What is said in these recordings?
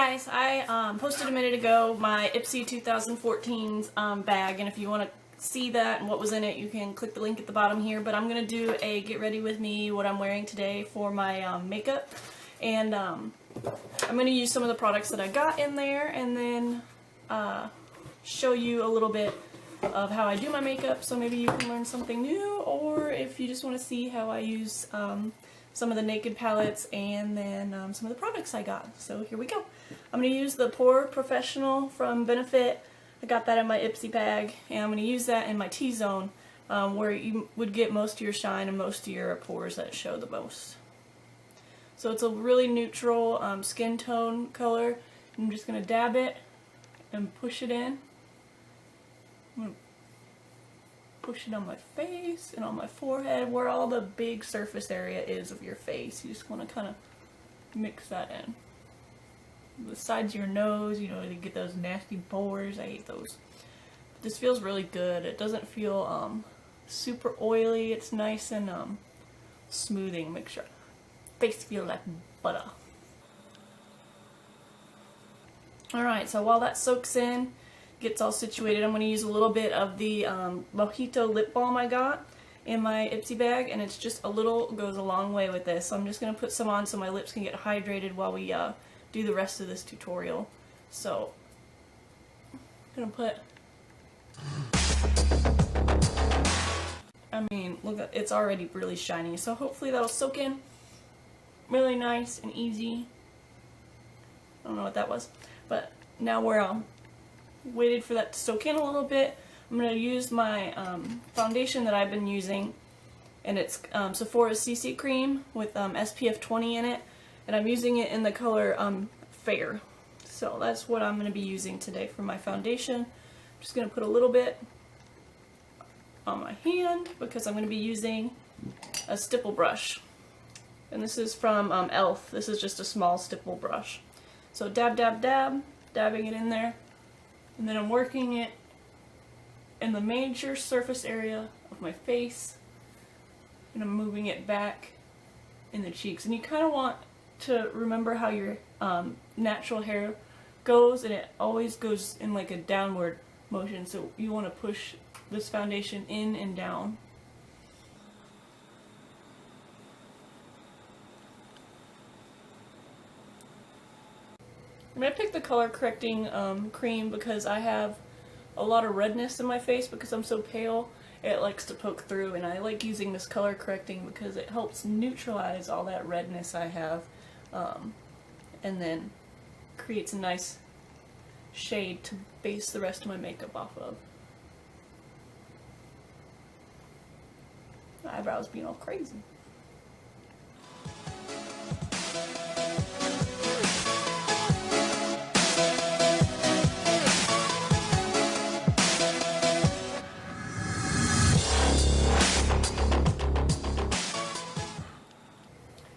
guys, I posted a minute ago my ipsy 2014's bag, and if you want to see that and what was in it, you can click the link at the bottom here. But I'm going to do a get ready with me, what I'm wearing today for my makeup, and I'm going to use some of the products that I got in there, and then show you a little bit of how I do my makeup, so maybe you can learn something new, or if you just want to see how I use some of the Naked palettes and then some of the products I got. So here we go. I'm going to use the Pore Professional from Benefit. I got that in my ipsy bag, and I'm going to use that in my T-zone where you would get most of your shine and most of your pores that show the most. So it's a really neutral skin tone color. I'm just going to dab it and push it in. I'm going to push it on my face and on my forehead, where all the big surface area is of your face. You just want to kind of mix that in. The sides of your nose, you know, you get those nasty pores. I hate those. This feels really good. It doesn't feel super oily. It's nice and smoothing. Makes your face feel like butter. Alright, so while that soaks in, gets all situated, I'm going to use a little bit of the Mojito lip balm I got in my ipsy bag, and it's just a little, goes a long way with this. So I'm just going to put some on so my lips can get hydrated while we do the rest of this tutorial. So I'm going to put, I mean, look, it's already really shiny, so hopefully that'll soak in really nice and easy. I don't know what that was, but now we're waited for that to soak in a little bit. I'm going to use my foundation that I've been using, and it's Sephora's CC cream with SPF 20 in it, and I'm using it in the color Fair. So that's what I'm going to be using today for my foundation. I'm just going to put a little bit on my hand because I'm going to be using a stipple brush, and this is from e.l.f. This is just a small stipple brush. So dab, dab, dab, dabbing it in there. And then I'm working it in the major surface area of my face, and I'm moving it back in the cheeks. And you kind of want to remember how your natural hair goes, and it always goes in like a downward motion, so you want to push this foundation in and down. I'm going to pick the color correcting cream because I have a lot of redness in my face because I'm so pale. It likes to poke through, and I like using this color correcting because it helps neutralize all that redness I have, and then creates a nice shade to base the rest of my makeup off of. My eyebrows being all crazy.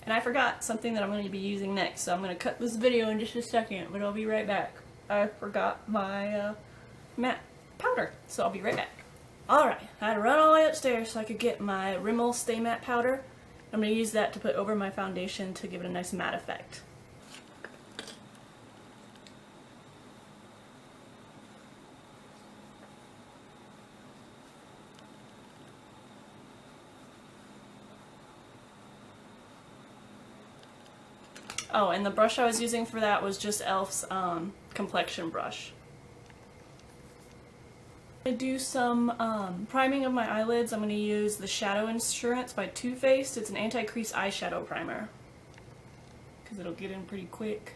And I forgot something that I'm going to be using next, so I'm going to cut this video in just a second, but I'll be right back. I forgot my matte powder, so I'll be right back. Alright, I had to run all the way upstairs so I could get my Rimmel Stay Matte powder. I'm going to use that to put over my foundation to give it a nice matte effect. Oh, and the brush I was using for that was just e.l.f.'s complexion brush. I'm going to do some priming of my eyelids. I'm going to use the Shadow Insurance by Too Faced. It's an anti-crease eyeshadow primer, because it'll get in pretty quick.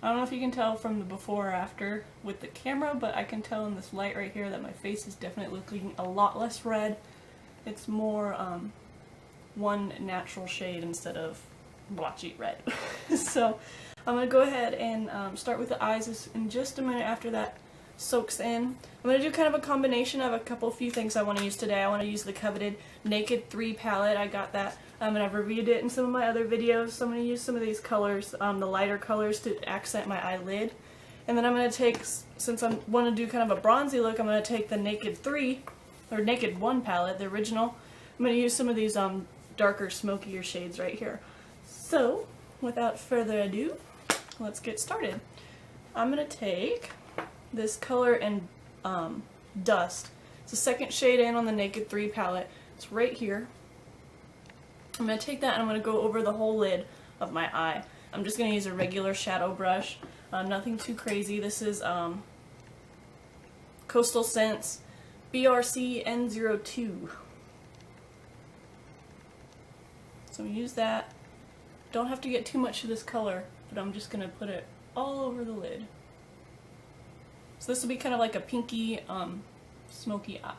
I don't know if you can tell from the before or after with the camera, but I can tell in this light right here that my face is definitely looking a lot less red. It's more one natural shade instead of blotchy red. So I'm going to go ahead and start with the eyes in just a minute after that soaks in. I'm going to do kind of a combination of a few things I want to use today. I want to use the coveted Naked 3 palette. I got that and I've reviewed it in some of my other videos. So I'm going to use some of these colors, the lighter colors, to accent my eyelid. And then I'm going to take, since I want to do kind of a bronzy look, I'm going to take the Naked 3 or Naked 1 palette, the original. I'm going to use some of these darker, smokier shades right here. So, without further ado, let's get started. I'm going to take this color and Dust. It's the second shade in on the Naked 3 palette. It's right here. I'm going to take that and I'm going to go over the whole lid of my eye. I'm just going to use a regular shadow brush. Nothing too crazy. This is Coastal Scents BRC N02. So use that. Don't have to get too much of this color, but I'm just going to put it all over the lid. So this will be kind of like a pinky smoky eye.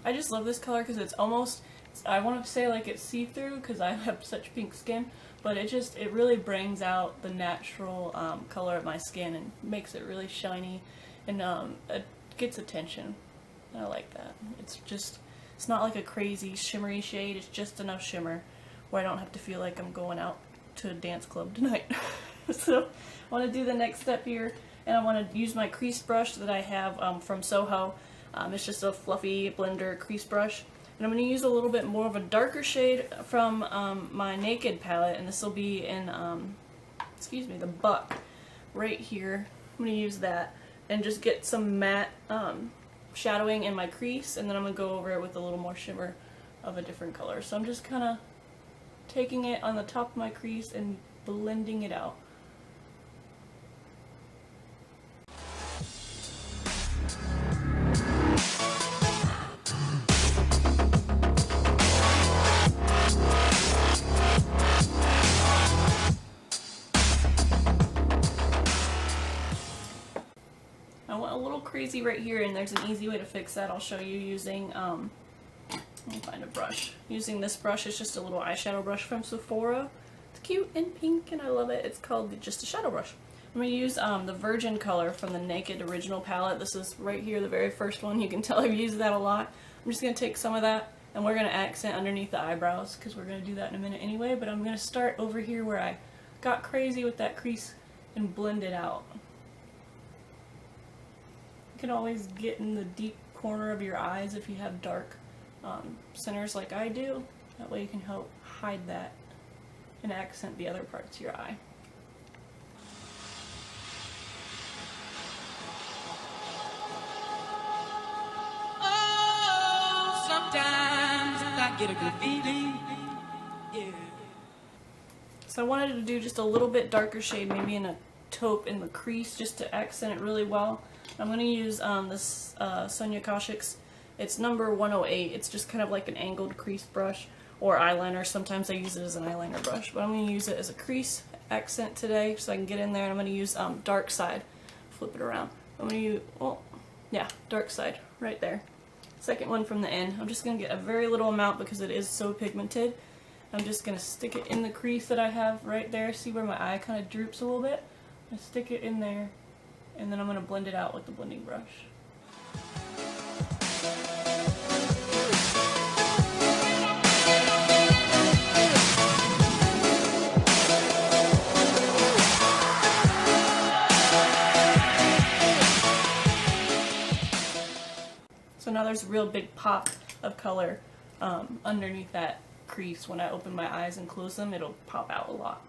I just love this color because it's almost, I want to say like it's see-through because I have such pink skin, but it really brings out the natural color of my skin and makes it really shiny, and it gets attention. And I like that. It's not like a crazy shimmery shade, it's just enough shimmer where I don't have to feel like I'm going out to a dance club tonight. So I want to do the next step here, and I want to use my crease brush that I have from Soho. It's just a fluffy blender crease brush. And I'm going to use a little bit more of a darker shade from my Naked palette, and this will be in, the Buck right here. I'm going to use that and just get some matte shadowing in my crease, and then I'm going to go over it with a little more shimmer of a different color. So I'm just kind of taking it on the top of my crease and blending it out. I went a little crazy right here, and there's an easy way to fix that. I'll show you using, let me find a brush. Using this brush, it's just a little eyeshadow brush from Sephora. It's cute and pink, and I love it. It's called just a shadow brush. I'm going to use the Virgin color from the Naked original palette. This is right here, the very first one. You can tell I've used that a lot. I'm just going to take some of that, and we're going to accent underneath the eyebrows, because we're going to do that in a minute anyway, but I'm going to start over here where I got crazy with that crease and blend it out. You can always get in the deep corner of your eyes if you have dark centers like I do. That way you can help hide that and accent the other parts of your eye. Oh, sometimes I get a good feeling. Yeah. So I wanted to do just a little bit darker shade, maybe in a taupe in the crease, just to accent it really well. I'm going to use this Sonia Kashuk's, it's number 108. It's just kind of like an angled crease brush or eyeliner. Sometimes I use it as an eyeliner brush, but I'm going to use it as a crease accent today so I can get in there, and I'm going to use dark side. Flip it around. I'm going to use, dark side right there. Second one from the end. I'm just going to get a very little amount because it is so pigmented. I'm just going to stick it in the crease that I have right there. See where my eye kind of droops a little bit? I stick it in there, and then I'm going to blend it out with the blending brush. So now there's a real big pop of color underneath that crease. When I open my eyes and close them, it'll pop out a lot.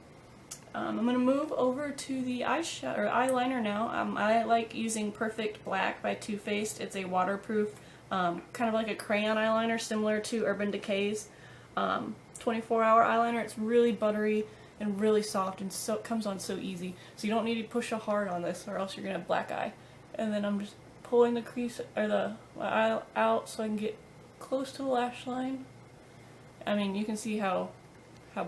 I'm going to move over to the eyeliner now. I like using Perfect Black by Too Faced. It's a waterproof, kind of like a crayon eyeliner, similar to Urban Decay's 24-hour eyeliner. It's really buttery and really soft, and so it comes on so easy. So you don't need to push a hard on this, or else you're going to have black eye. And then I'm just pulling the crease or the eye out so I can get close to the lash line. I mean, you can see how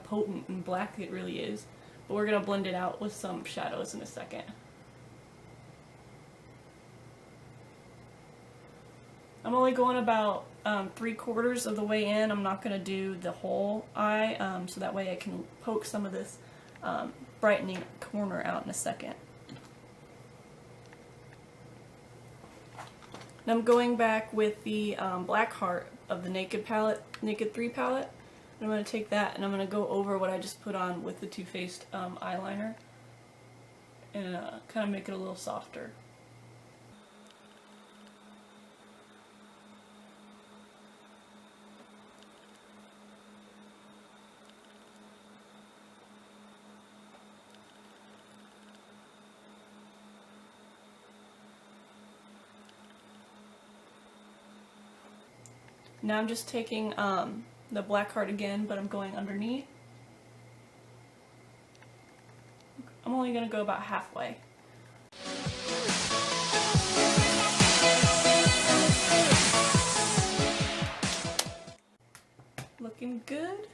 potent and black it really is. But we're going to blend it out with some shadows in a second. I'm only going about 3/4 of the way in. I'm not going to do the whole eye, so that way I can poke some of this brightening corner out in a second. And I'm going back with the Black Heart of the Naked palette, Naked 3 palette. And I'm going to take that and I'm going to go over what I just put on with the Too Faced eyeliner and kind of make it a little softer. Now I'm just taking the black heart again, but I'm going underneath. I'm only going to go about halfway. Looking good.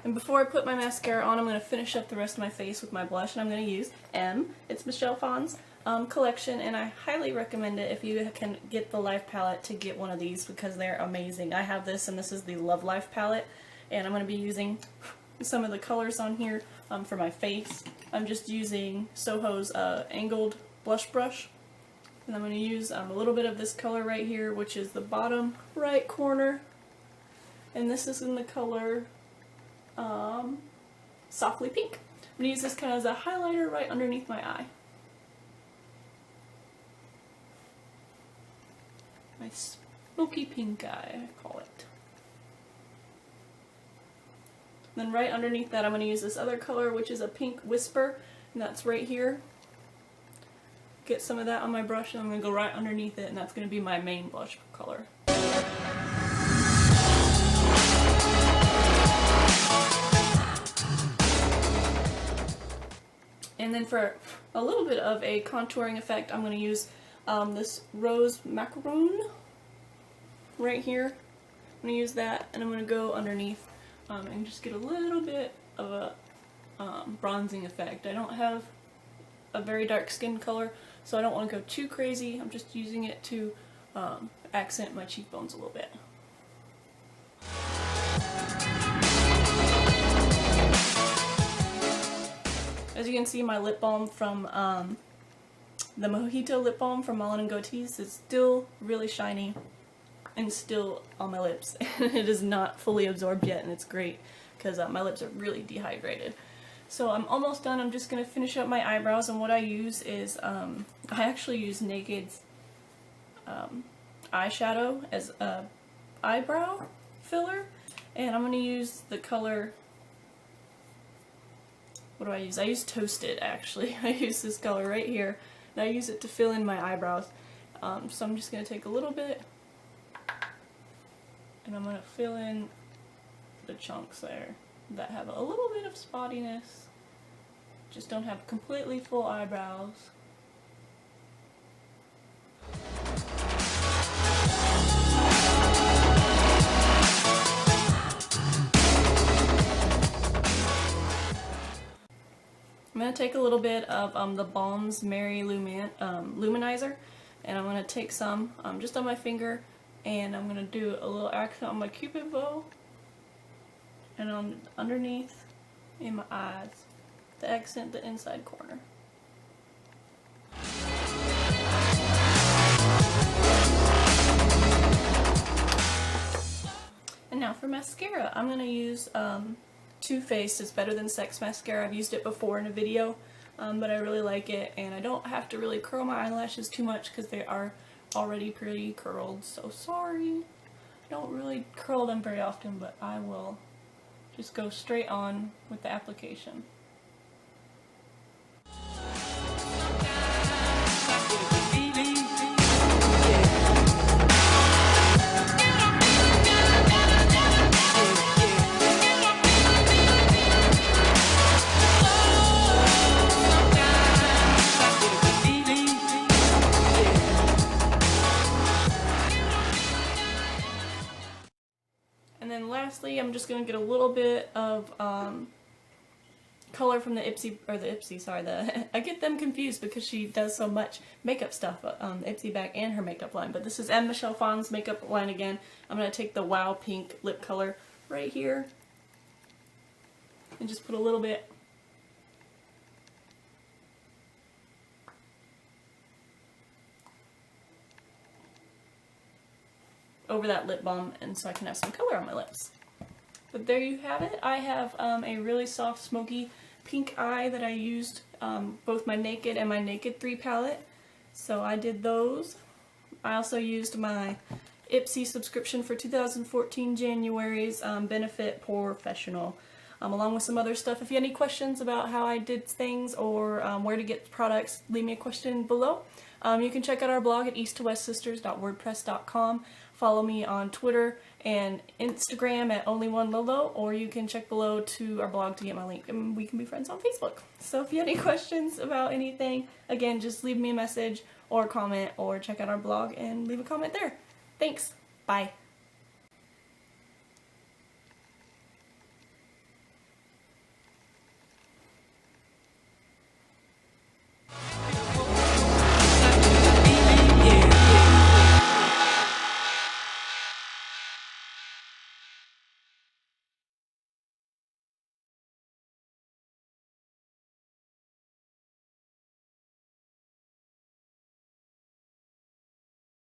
And before I put my mascara on, I'm going to finish up the rest of my face with my blush, and I'm going to use M. It's Michelle Phan's collection, and I highly recommend it if you can get the Life palette to get one of these because they're amazing. I have this, and this is the Love Life palette, and I'm going to be using some of the colors on here for my face. I'm just using Soho's angled blush brush, and I'm going to use a little bit of this color right here, which is the bottom right corner, and this is in the color Softly Pink. I'm going to use this kind of as a highlighter right underneath my eye. My smoky pink eye, I call it. Then right underneath that I'm going to use this other color, which is a pink whisper, and that's right here. Get some of that on my brush, and I'm going to go right underneath it, and that's going to be my main blush color. And then for a little bit of a contouring effect, I'm going to use this rose macaroon right here. I'm going to use that, and I'm going to go underneath and just get a little bit of a bronzing effect. I don't have a very dark skin color, so I don't want to go too crazy. I'm just using it to accent my cheekbones a little bit. As you can see, my lip balm from the Mojito lip balm from Mullen & Goatees is still really shiny and still on my lips. It is not fully absorbed yet, and it's great because my lips are really dehydrated. So I'm almost done. I'm just going to finish up my eyebrows, and what I use is, I actually use Naked's eyeshadow as a eyebrow filler, and I'm going to use the color, what do I use? I use Toasted, actually. I use this color right here, and I use it to fill in my eyebrows. So I'm just going to take a little bit, and I'm going to fill in the chunks there that have a little bit of spottiness. Just don't have completely full eyebrows. I'm going to take a little bit of the Balm's Mary Luminizer, and I'm going to take some just on my finger, and I'm going to do a little accent on my cupid bow and on underneath in my eyes to accent the inside corner. And now for mascara, I'm going to use Too Faced It's Better Than Sex mascara. I've used it before in a video, but I really like it, and I don't have to really curl my eyelashes too much because they are already pretty curled, so sorry. I don't really curl them very often, but I will just go straight on with the application. And then lastly, I'm just going to get a little bit of color from the ipsy, sorry, I get them confused because she does so much makeup stuff, the ipsy bag and her makeup line. But this is M. Michelle Phan's makeup line again. I'm going to take the Wow Pink lip color right here and just put a little bit over that lip balm, and so I can have some color on my lips. But there you have it. I have a really soft smoky pink eye that I used both my Naked and my Naked 3 palette. So I did those. I also used my Ipsy subscription for 2014 January's Benefit Professional, along with some other stuff. If you have any questions about how I did things or where to get products, leave me a question below. You can check out our blog at east2westsisters.wordpress.com. follow me on Twitter and Instagram at onlyoneLolo, or you can check below to our blog to get my link, and we can be friends on Facebook. So if you have any questions about anything, again, just leave me a message or comment, or check out our blog and leave a comment there. Thanks. Bye.